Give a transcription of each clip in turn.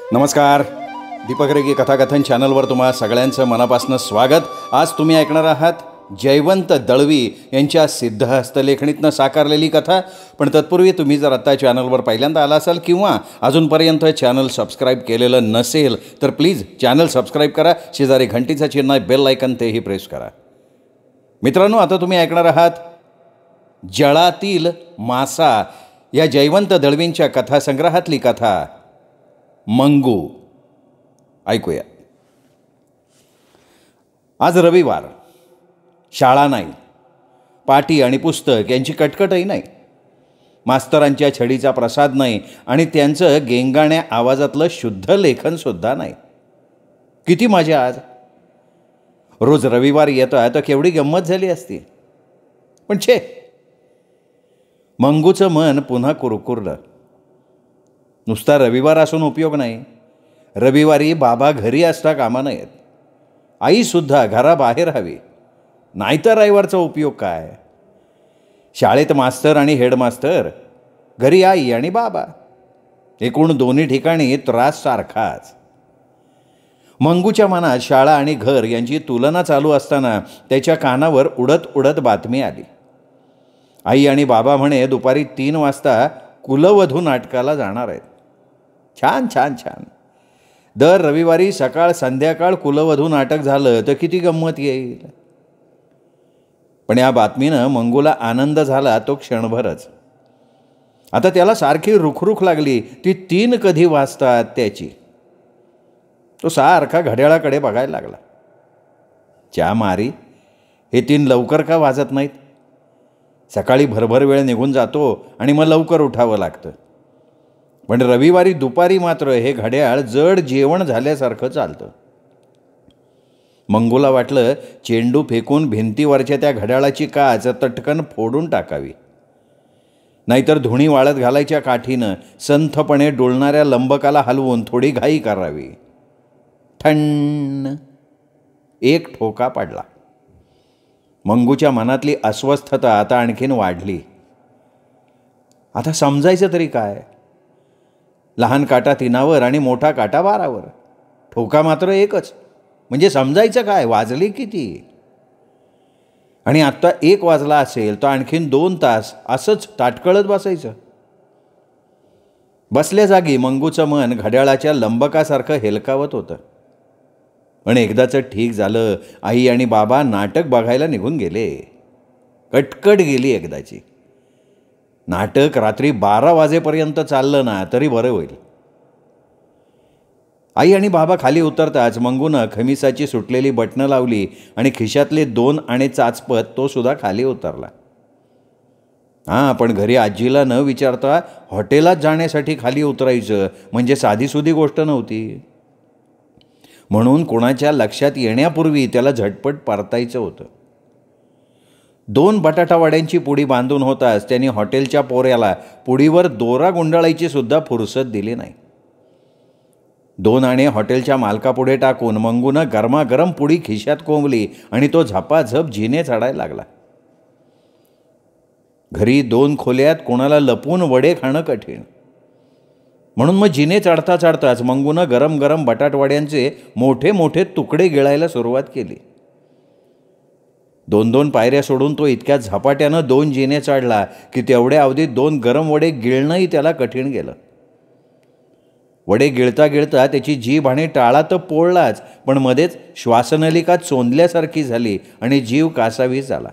नमस्कार. दीपक रेगे कथाकथन चॅनलवर तुम्हा सगळ्यांचं मनापासून स्वागत. आज तुम्ही ऐकणार आहात जयवंत दळवी यांच्या सिद्धहस्तलेखणीतनं साकारलेली कथा. पण तत्पूर्वी तुम्ही जर आत्ता चॅनलवर पहिल्यांदा आला असाल किंवा अजूनपर्यंत चॅनल सबस्क्राईब केलेलं नसेल तर प्लीज चॅनल सबस्क्राईब करा. शेजारी घंटीचं चिन्ह आहे, बेल आयकन तेही प्रेस करा. मित्रांनो, आता तुम्ही ऐकणार आहात जळातील मासा या जयवंत दळवींच्या कथासंग्रहातली कथा मंगू. ऐकूया. आज रविवार. शाळा नाही, पाटी आणि पुस्तक यांची कटकटही नाही, मास्तरांच्या छडीचा प्रसाद नाही आणि त्यांचं गेंगाण्या आवाजातलं शुद्ध लेखनसुद्धा नाही. किती मजा आज. रोज रविवार येता तर केवढी गंमत झाली असती. पण छे, मंगूचं मन पुन्हा कुरकुरलं. नुसता रविवार असून उपयोग नाही. रविवारी बाबा घरी असता कामा नयेत. आईसुद्धा घराबाहेर हवी, नाहीतर रविवारचा उपयोग काय. शाळेत मास्तर आणि हेडमास्तर, घरी आई आणि बाबा. एकूण दोन्ही ठिकाणी त्रास सारखाच. मंगूच्या मनात शाळा आणि घर यांची तुलना चालू असताना त्याच्या कानावर उडत उडत बातमी आली. आई आणि बाबा म्हणे दुपारी 3 वाजता कुलवधू नाटकाला जाणार आहेत. छान छान छान. दर रविवारी सकाळ संध्याकाळ कुलवधू नाटक झालं तर किती गंमत येईल. पण या बातमीनं मंगूला आनंद झाला तो क्षणभरच. आता त्याला सारखी रुखरुख लागली ती 3 कधी वाजतात त्याची. तो सारखा घड्याळाकडे बघायला लागला. च्या मारी, हे 3 लवकर का वाजत नाहीत. सकाळी भरभर वेळ निघून जातो आणि मग लवकर उठावं लागतं. पण रविवारी दुपारी मात्र हे घड्याळ जड जेवण झाल्यासारखं चालतं. मंगूला वाटलं चेंडू फेकून भिंतीवरच्या त्या घड्याळाची काच तटकन फोडून टाकावी, नाहीतर धुणी वाळत घालायच्या काठीनं संथपणे डोलणाऱ्या लंबकाला हलवून थोडी घाई करावी. ठण, एक ठोका पडला. मंगूच्या मनातली अस्वस्थता आता आणखीन वाढली. आता समजायचं तरी काय. लहान काटा 3 आणि मोठा काटा 12. ठोका मात्र एकच. म्हणजे समजायचं काय, वाजली किती. आणि आत्ता 1 वाजला असेल तर आणखीन 2 तास असंच ताटकळत बसायचं. बसल्या जागी मंगूचं मन घड्याळाच्या लंबकासारखं हेलकावत होतं. पण एकदाचं ठीक झालं. आई आणि बाबा नाटक बघायला निघून गेले. कटकट गेली एकदाची. नाटक रात्री 12 वाजेपर्यंत चाललं ना तरी बरं होईल. आई आणि बाबा खाली उतरताच मंगूनं खमिसाची सुटलेली बटणं लावली आणि खिशातले 2 आणे चाचपत तो सुद्धा खाली उतरला. हां, पण घरी आजीला न विचारता हॉटेलात जाण्यासाठी खाली उतरायचं म्हणजे साधीसुधी गोष्ट नव्हती. म्हणून कोणाच्या लक्षात येण्यापूर्वी त्याला झटपट परतायचं होतं. 2 बटाटावड्यांची पुडी बांधून होताच त्यांनी हॉटेलच्या पोऱ्याला पुडीवर दोरा गुंडाळायची सुद्धा फुरसत दिली नाही. 2 आणे हॉटेलच्या मालकापुढे टाकून मंगूनं गरमागरम पुडी खिशात कोंबली आणि तो झपाझप जिने चढायला लागला. घरी 2 खोल्यात कोणाला लपून वडे खाणं कठीण. म्हणून मग जिने चढता चढताच मंगूनं गरम गरम बटाटवड्यांचे मोठे मोठे तुकडे गिळायला सुरुवात केली. 2-2 पायऱ्या सोडून तो इतक्या झपाट्यानं 2 जिने चढला की तेवढ्या अवधीत 2 गरम वडे गिळणंही त्याला कठीण गेलं. वडे गिळता गिळता त्याची जीभ आणि टाळा तर पोळलाच, पण मध्येच श्वासनलिका चोंदल्यासारखी झाली आणि जीव कासावीस झाला.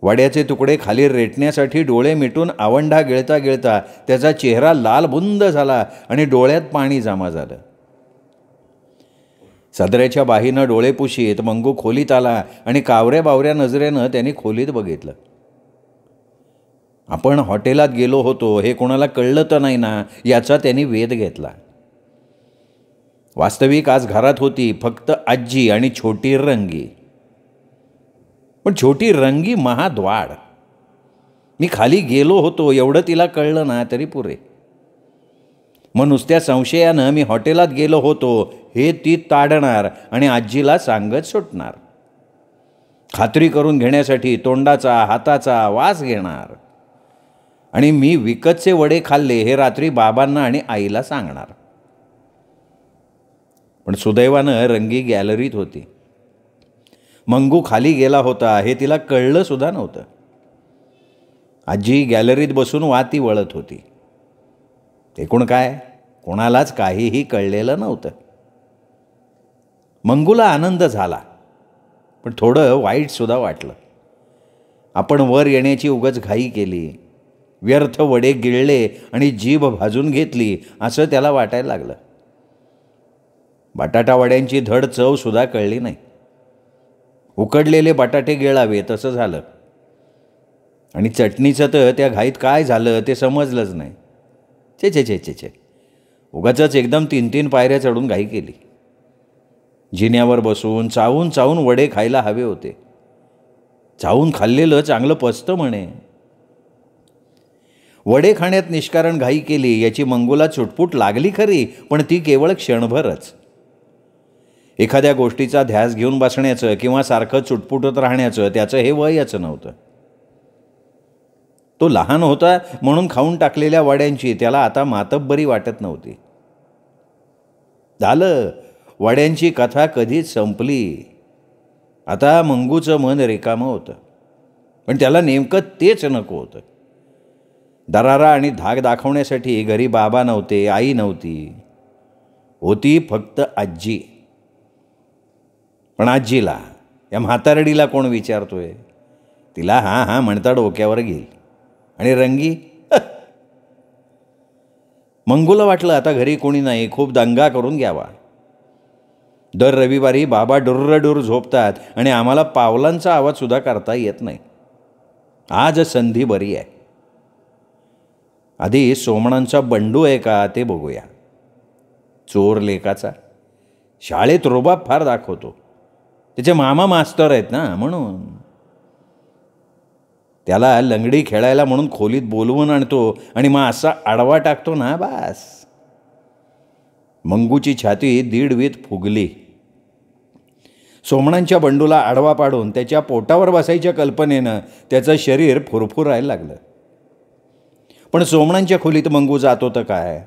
वड्याचे तुकडे खाली रेटण्यासाठी डोळे मिटून आवंढा गिळता गिळता त्याचा चेहरा लालबुंद झाला आणि डोळ्यात पाणी जमा झालं. सदऱ्याच्या बाहीनं डोळे पुशीत मंगू खोलीत आला आणि कावऱ्या बावऱ्या नजरेनं त्यांनी खोलीत बघितलं. आपण हॉटेलात गेलो होतो हे कोणाला कळलं तर नाही ना याचा त्यांनी वेध घेतला. वास्तविक आज घरात होती फक्त आजी आणि छोटी रंगी. पण छोटी रंगी महाद्वाड. मी खाली गेलो होतो एवढं तिला कळलं ना तरी पुरे. मग नुसत्या संशयानं मी हॉटेलात गेलो होतो हे ती ताडणार आणि आजीला सांगत सुटणार. खात्री करून घेण्यासाठी तोंडाचा हाताचा वास घेणार. आणि मी विकतचे वडे खाल्ले हे रात्री बाबांना आणि आईला सांगणार. पण सुदैवानं रंगी गॅलरीत होती. मंगू खाली गेला होता हे तिला कळलं सुद्धा नव्हतं. आजी गॅलरीत बसून वाती वळत होती. एकूण काय, कोणालाच काहीही कळलेलं नव्हतं. मंगूला आनंद झाला, पण थोडं वाईटसुद्धा वाटलं. आपण वर येण्याची उगाच घाई केली, व्यर्थ वडे गिळले आणि जीभ भाजून घेतली असं त्याला वाटायला लागलं. बटाटा वड्यांची धड चवसुद्धा कळली नाही. उकडलेले बटाटे गिळावे तसं झालं. आणि चटणीचं तर त्या घाईत काय झालं ते समजलंच नाही. चे चे चे चे चे उगाचच एकदम 3-3 पायऱ्या चढून घाई केली. जिन्यावर बसून चावून चावून वडे खायला हवे होते. चावून खाल्लेलं चांगलं पचतं म्हणे. वडे खाण्यात निष्कारण घाई केली याची मंगूला चुटपुट लागली खरी, पण ती केवळ क्षणभरच. एखाद्या गोष्टीचा ध्यास घेऊन बसण्याचं किंवा सारखं चुटपुटत राहण्याचं त्याचं हे वयच नव्हतं. तो लहान होता म्हणून खाऊन टाकलेल्या वड्यांची त्याला आता मातब्बरी वाटत नव्हती. झालं, वड्यांची कथा कधीच संपली. आता मंगूचं मन रिकामं होतं, पण त्याला नेमकं तेच नको होतं. दरारा आणि धाक दाखवण्यासाठी घरी बाबा नव्हते, आई नव्हती, होती फक्त आजी. पण आजीला, या म्हातारडीला कोण विचारतोय? तिला हां हां म्हणता डोक्यावर घेईल. आणि रंगी मंगूला वाटलं आता घरी कोणी नाही, खूप दंगा करून घ्यावा. दर रविवारी बाबा डुर्रडुर झोपतात आणि आम्हाला पावलांचा आवाजसुद्धा करता येत नाही. आज संधी बरी आहे. आधी सोमणांचा बंडू आहे का ते बघूया. चोर लेकाचा, शाळेत रुबाब फार दाखवतो. त्याचे मामा मास्तर आहेत ना, म्हणून. त्याला लंगडी खेळायला म्हणून खोलीत बोलवून आणतो आणि मग असा आडवा टाकतो ना, बास. मंगूची छाती दीडवीत फुगली. सोमणांच्या बंडूला आडवा पाडून त्याच्या पोटावर बसायच्या कल्पनेनं त्याचं शरीर फुरफुरायला लागलं. पण सोमणांच्या खोलीत मंगू जात होतं काय?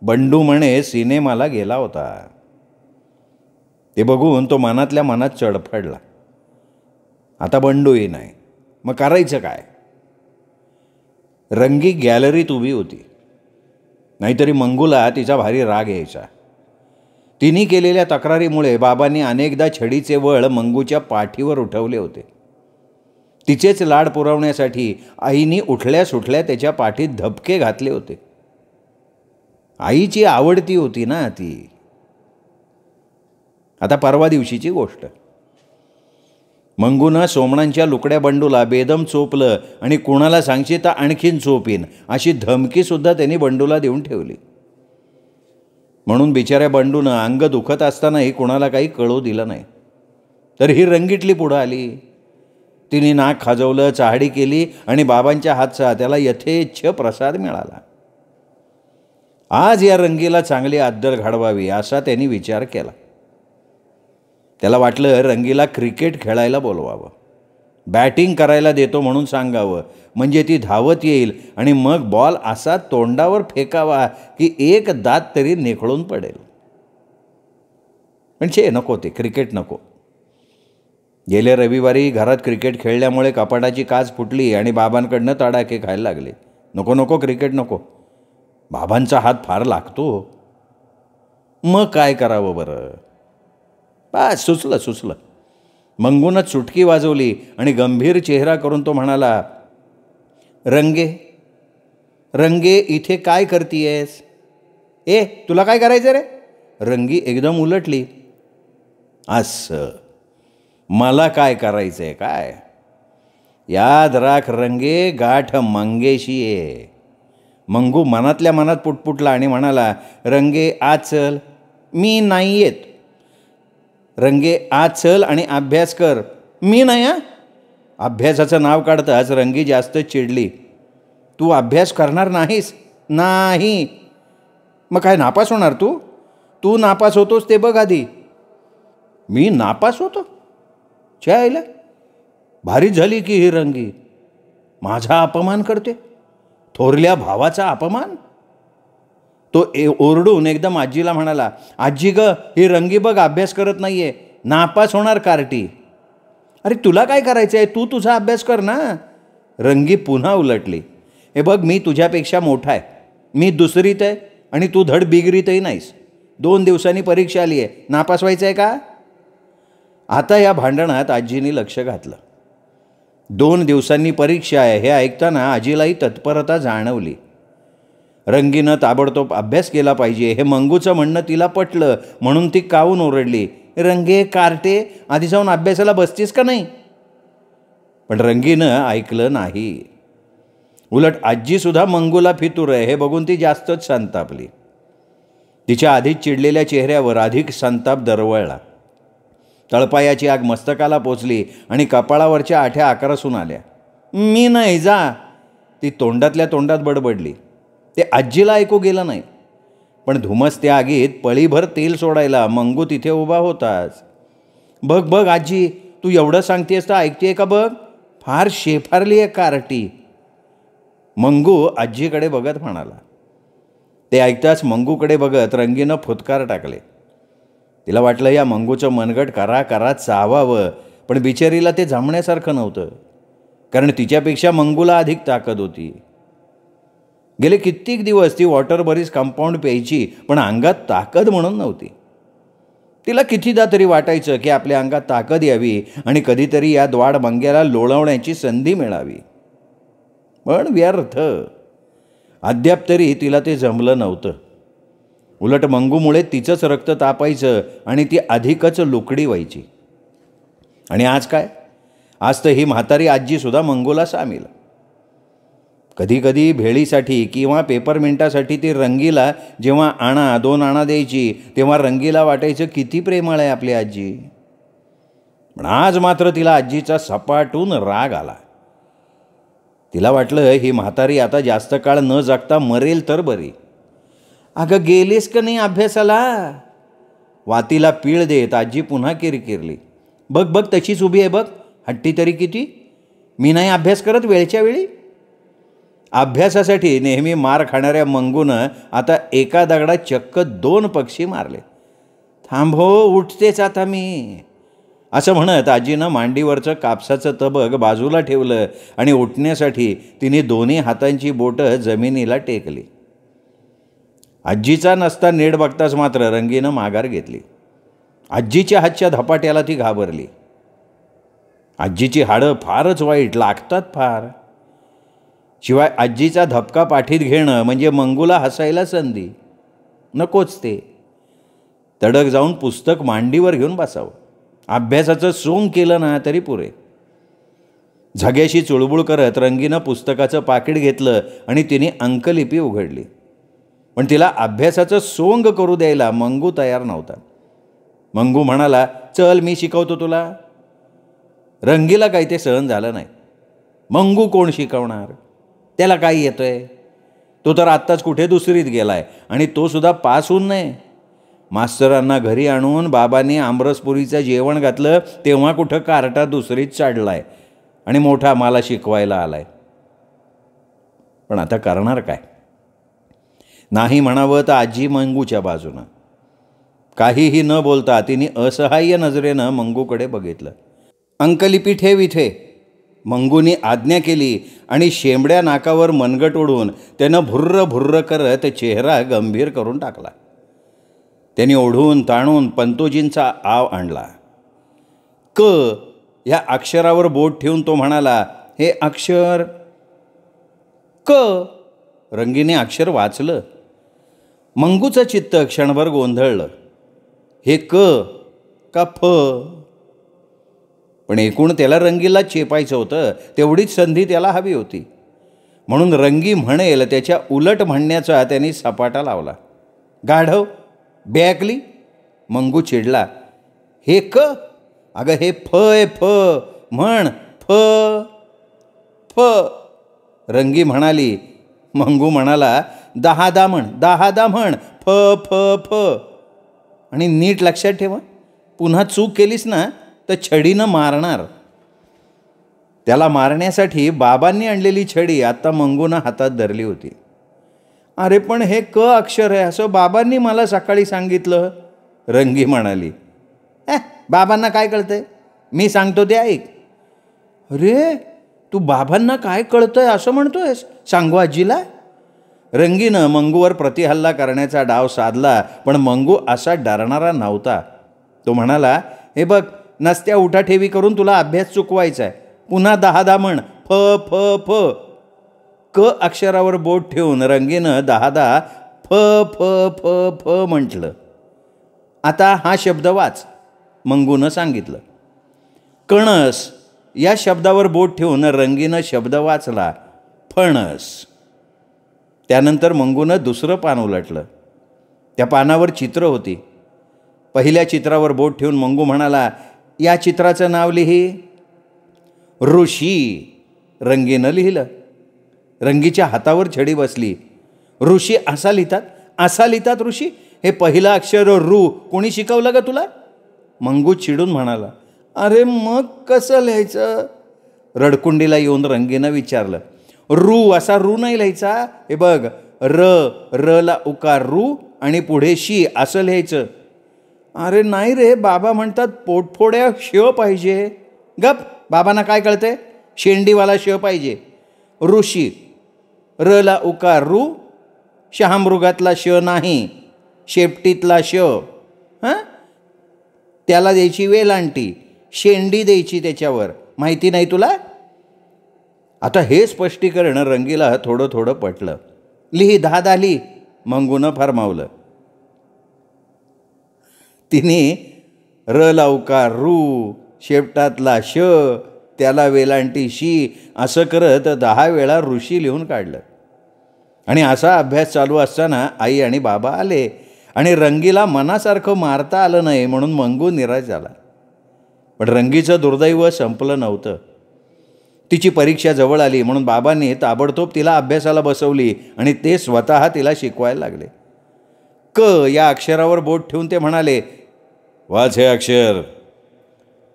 बंडू म्हणे सिनेमाला गेला होता. ते बघून तो मनातल्या मनात चडफडला. आता बंडूही नाही, मग करायचं काय? रंगी गॅलरीत उभी होती. नाहीतरी मंगूला तिचा भारी राग यायचा. तिने केलेल्या तक्रारीमुळे बाबांनी अनेकदा छडीचे वळ मंगूच्या पाठीवर उठवले होते. तिचेच लाड पुरवण्यासाठी आईने उठल्या सुटल्या त्याच्या पाठीत धपके घातले होते. आईची आवडती होती ना ती. आता परवा दिवशीची गोष्ट. मंगूनं सोमणांच्या लुकड्या बंडूला बेदम चोपलं आणि कुणाला सांगशी तर आणखीन चोपीन अशी धमकीसुद्धा त्यांनी बंडूला देऊन ठेवली. म्हणून बिचाऱ्या बंडूनं अंग दुखत असतानाही कुणाला काही कळू दिलं नाही. तर ही रंगीतली पुढं आली. तिने नाक खाजवलं, चाहडी केली आणि बाबांच्या हातचा त्याला यथेच्छ प्रसाद मिळाला. आज या रंगीला चांगली अद्दल घडवावी असा त्यांनी विचार केला. त्याला वाटलं रंगीला क्रिकेट खेळायला बोलवावं, बॅटिंग करायला देतो म्हणून सांगावं, म्हणजे ती धावत येईल आणि मग बॉल असा तोंडावर फेकावा की एक दात तरी निखळून पडेल. म्हणजे नको, ते क्रिकेट नको. गेल्या रविवारी घरात क्रिकेट खेळल्यामुळे कपाटाची काच फुटली आणि बाबांकडनं तडाखे खायला लागले. नको नको, क्रिकेट नको. बाबांचा हात फार लागतो. मग काय करावं बरं? बस सुचलं. मंगूनं चुटकी वाजवली आणि गंभीर चेहरा करून तो म्हणाला, रंगे इथे काय करतीयेस? तुला काय करायचं रे? रंगी एकदम उलटली. असं, मला काय करायचं आहे काय? याद राख रंगे, गाठ मंगेशी आहे. मंगू मनातल्या मनात पुटपुटला आणि म्हणाला, रंगे आज चल. मी नाही येत. रंगे आज चल आणि अभ्यास कर. मी नाही. अभ्यासाचं नाव काढताच रंगी जास्त चिडली. तू अभ्यास करणार नाहीस? नाही. मग काय नापास होणार तू? तू नापास होतोस ते बघ आधी. मी नापास होतो? आईला भारी झाली की ही रंगी. माझा अपमान करते, थोरल्या भावाचा अपमान. ओरडून एकदम आजीला म्हणाला, आजी ग, ही रंगी बघ अभ्यास करत नाहीये, नापास होणार कार्टी. अरे तुला काय करायचं आहे, तू तुझा अभ्यास कर ना. रंगी पुन्हा उलटली, हे बघ मी तुझ्यापेक्षा मोठा आहे, मी दुसरीत आहे आणि तू धड बिगरीतही नाहीस. 2 दिवसांनी परीक्षा आली आहे, नापास व्हायचं आहे का. आता या भांडणात आजीने लक्ष घातलं. 2 दिवसांनी परीक्षा आहे हे ऐकताना आजीलाही तत्परता जाणवली. रंगीनं ताबडतोब अभ्यास केला पाहिजे हे मंगूचं म्हणणं तिला पटलं, म्हणून ती कावून ओरडली, रंगे कार्टे, आधी जाऊन अभ्यासाला बसतीस का नाही. पण रंगीनं ऐकलं नाही. उलट आजीसुद्धा मंगूला फितूर आहे हे बघून ती जास्तच संतापली. तिच्या आधीच चिडलेल्या चेहऱ्यावर अधिक संताप दरवळला. तळपायाची आग मस्तकाला पोचली आणि कपाळावरच्या आठ्या आकारासून आल्या. मी नाही जा, ती तोंडातल्या तोंडात बडबडली. ते आजीला ऐकू गेलं नाही. पण धुमसत्या आगीत पळीभर तेल सोडायला मंगू तिथे उभा होताच. बघ बघ आजी, तू एवढं सांगतेस तर ऐकतेय का बघ, फार शेफारली आहे कार्टी. मंगू आजीकडे बघत म्हणाला. ते ऐकताच मंगूकडे बघत रंगीनं फुतकार टाकले. तिला वाटलं या मंगूचं मनगट करा चावावं, पण बिचारीला ते जमण्यासारखं नव्हतं, कारण तिच्यापेक्षा मंगूला अधिक ताकद होती. गेले कित्येक दिवस ती वॉटरबरीज कंपाऊंड प्यायची, पण अंगात ताकद म्हणून नव्हती. तिला कितीदा तरी वाटायचं की आपल्या अंगात ताकद यावी आणि कधीतरी या द्वाड मंग्याला लोळवण्याची संधी मिळावी, पण व्यर्थ. अद्याप तरी तिला ते जमलं नव्हतं. उलट मंगूमुळे तिचंच रक्त तापायचं आणि ती अधिकच लुकडी व्हायची. आणि आज काय, आज तर ही म्हातारी आजीसुद्धा मंगूला सामील. कधीकधी भेळीसाठी किंवा पेपरमिंटासाठी ती रंगीला जेव्हा 2 आणा द्यायची, तेव्हा रंगीला वाटायचं किती प्रेमळ आहे आपली आजी. पण आज मात्र तिला आजीचा सपाटून राग आला. तिला वाटलं ही म्हातारी आता जास्त काळ न जगता मरेल तर बरी. अगं गेलीस का नाही अभ्यासाला. वातीला पीळ देत आजी पुन्हा किरकिरली. बघ बघ तशीच उभी आहे बघ, हट्टी तरी किती. मी नाही अभ्यास करत वेळच्या वेळी. अभ्यासासाठी नेहमी मार खाणाऱ्या मंगूनं आता एका दगडात चक्क 2 पक्षी मारले. थांबो, उठतेच आता मी, असं म्हणत आजीनं मांडीवरचं कापसाचं तबक बाजूला ठेवलं आणि उठण्यासाठी तिने दोन्ही हातांची बोटं जमिनीला टेकली. आजीचा नसता नेट बघताच मात्र रंगीनं माघार घेतली. आजीच्या हातच्या धपाट्याला ती घाबरली. आजीची हाडं फारच वाईट लागतात फार. शिवाय आजीचा धपका पाठीत घेणं म्हणजे मंगूला हसायला संधी. नकोच ते. तडक जाऊन पुस्तक मांडीवर घेऊन बसावं. अभ्यासाचं सोंग केलं ना तरी पुरे. झग्याशी चुळबुळ करत रंगीनं पुस्तकाचं पाकिट घेतलं आणि तिने अंकलिपी उघडली. पण तिला अभ्यासाचं सोंग करू द्यायला मंगू तयार नव्हता. मंगू म्हणाला, चल मी शिकवतो तुला. रंगीला काही ते सहन झालं नाही. मंगू कोण शिकवणार, त्याला काय येतंय. तो तर आत्ताच कुठे दुसरीत गेलाय आणि तो सुद्धा पास होऊन नाही. मास्तरांना घरी आणून बाबांनी आमरसपुरीचं जेवण घातलं तेव्हा कुठं कार्टा दुसरीत चढलाय आणि मोठा मला शिकवायला आलाय. पण आता करणार काय. नाही म्हणावं तर आजी मंगूच्या बाजूनं. काहीही न बोलता तिने असहाय्य नजरेनं मंगूकडे बघितलं. अंकलिपी ठेव इथे, मंगूने आज्ञा केली आणि शेंबड्या नाकावर मनगट ओढून त्यानं भुर्र भुर्र करत चेहरा गंभीर करून टाकला. त्याने ओढून ताणून पंतोजींचा आव आणला. क ह्या अक्षरावर बोट ठेवून तो म्हणाला, हे अक्षर क. रंगीने अक्षर वाचलं. मंगूचं चित्त क्षणभर गोंधळलं. हे क का फ. पण एकूण त्याला रंगीला चेपायचं होतं, तेवढीच संधी त्याला हवी होती. म्हणून रंगी म्हणेल त्याच्या उलट म्हणण्याचा त्यांनी सपाटा लावला. गाढव, बॅकली. मंगू चिडला. हे क, अगं हे फ आहे, फ म्हण, फ फ. रंगी म्हणाली. मंगू म्हणाला, 10 म्हण, 10 म्हण, फ फ फ. आणि नीट लक्षात ठेवा, पुन्हा चूक केलीस ना तर छडीनं मारणार. त्याला मारण्यासाठी बाबांनी आणलेली छडी आत्ता मंगूनं हातात धरली होती. अरे पण हे क अक्षर आहे असं बाबांनी मला सकाळी सांगितलं. रंगी म्हणाली, बाबांना काय कळतंय, मी सांगतो ते ऐक. अरे तू बाबांना काय कळतंय असं म्हणतोयस, सांगू आजीला. रंगीनं मंगूवर प्रतिहल्ला करण्याचा डाव साधला, पण मंगू असा डरणारा नव्हता. तो म्हणाला, हे बघ, नसत्या उठाठेवी करून तुला अभ्यास चुकवायचा आहे. पुन्हा 10 म्हण, फ फ फ. क अक्षरावर बोट ठेवून रंगीनं 10 फ फ फ फ म्हटलं. आता हा शब्द वाच, मंगूनं सांगितलं. कणस या शब्दावर बोट ठेवून रंगीनं शब्द वाचला, फणस. त्यानंतर मंगूनं दुसरं पान उलटलं. त्या पानावर चित्र होती. पहिल्या चित्रावर बोट ठेवून मंगू म्हणाला, या चित्राचं नाव लिही. ऋषी. रंगीनं लिहिलं. रंगीच्या हातावर छडी बसली. ऋषी असा लिहितात ऋषी? हे पहिलं अक्षर रू कोणी शिकवलं का तुला? मंगू चिडून म्हणाला, अरे मग कसं लिहायचं? रडकुंडीला येऊन रंगीनं विचारलं. रू असा रू नाही लिहायचा. हे बघ, र ला उकार रू आणि पुढे शी असं लिहायचं. अरे नाही रे, बाबा म्हणतात पोटफोड्या श पाहिजे. गप, बाबांना काय कळते, शेंडीवाला श पाहिजे. ऋषी, र ला उकार रू, शहामृगातला श नाही, शेपटीतला श. त्याला द्यायची वेलांटी, शेंडी द्यायची त्याच्यावर. माहिती नाही तुला? आता हे स्पष्टीकरण रंगीला थोडं थोडं पटलं. लिही, 10 लिही, मंगूनं फरमावलं. तिने र ला उकार रू, शेपटातला श, त्याला वेलांटी शी असं करत 10 वेळा ऋषी लिहून काढलं. आणि असा अभ्यास चालू असताना आई आणि बाबा आले आणि रंगीला मनासारखं मारता आलं नाही म्हणून मंगू निराश झाला. पण रंगीचं दुर्दैव संपलं नव्हतं. तिची परीक्षा जवळ आली म्हणून बाबांनी ताबडतोब तिला अभ्यासाला बसवली आणि ते स्वतः तिला शिकवायला लागले. क या अक्षरावर बोट ठेवून ते म्हणाले, वाच हे अक्षर.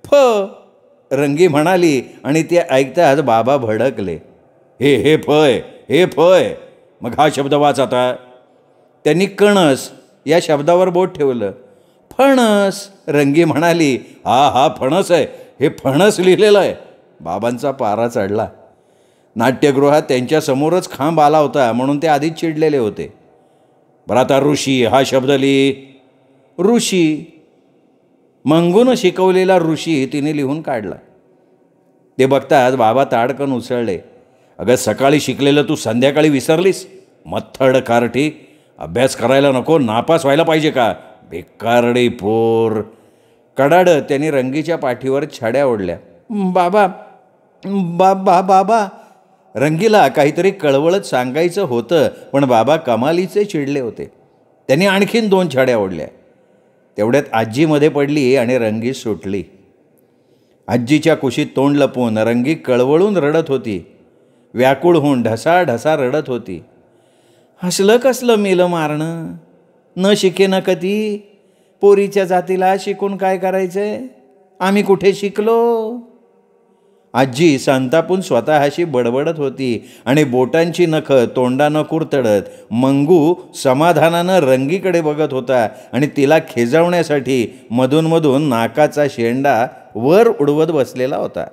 फ रंगी म्हणाली आणि ते ऐकताच बाबा भडकले. हे फ आहे, हे फ आहे, मग हा शब्द वाच आता. त्यांनी कणस या शब्दावर बोट ठेवलं. फणस. रंगी म्हणाली, हा फणस आहे, हे फणस लिहिलेलं आहे. बाबांचा पारा चढला. नाट्यगृहात त्यांच्यासमोरच खांब आला होता म्हणून ते आधीच चिडलेले होते. बरं आता ऋषी हा शब्द लिही. ऋषी. मंगूनं शिकवलेला ऋषी तिने लिहून काढला. ते बघताच बाबा ताडकन उसळले. अगं सकाळी शिकलेलं तू संध्याकाळी विसरलीस? मथड कारठी, अभ्यास करायला नको, नापास व्हायला पाहिजे का? बेकारडे पोर. कडाड त्यांनी रंगीच्या पाठीवर छड्या ओढल्या. बाबा बाबा. रंगीला काहीतरी कळवळत सांगायचं होतं पण बाबा कमालीचे चिडले होते. त्यांनी आणखीन 2 छड्या ओढल्या. तेवढ्यात आजी मध्ये पडली आणि रंगी सुटली. आजीच्या कुशीत तोंड लपवून रंगी कळवळून रडत होती. व्याकुळ होऊन ढसा रडत होती. हसलं कसलं मेलं मारणं, न शिके न कधी. पोरीच्या जातीला शिकून काय करायचंय, आम्ही कुठे शिकलो. आजी संतापून स्वतःशी बडबडत होती आणि बोटांची नखं तोंडानं कुरतडत मंगू समाधानानं रंगीकडे बघत होता आणि तिला खेजावण्यासाठी मधून नाकाचा शेंडा वर उडवत बसलेला होता.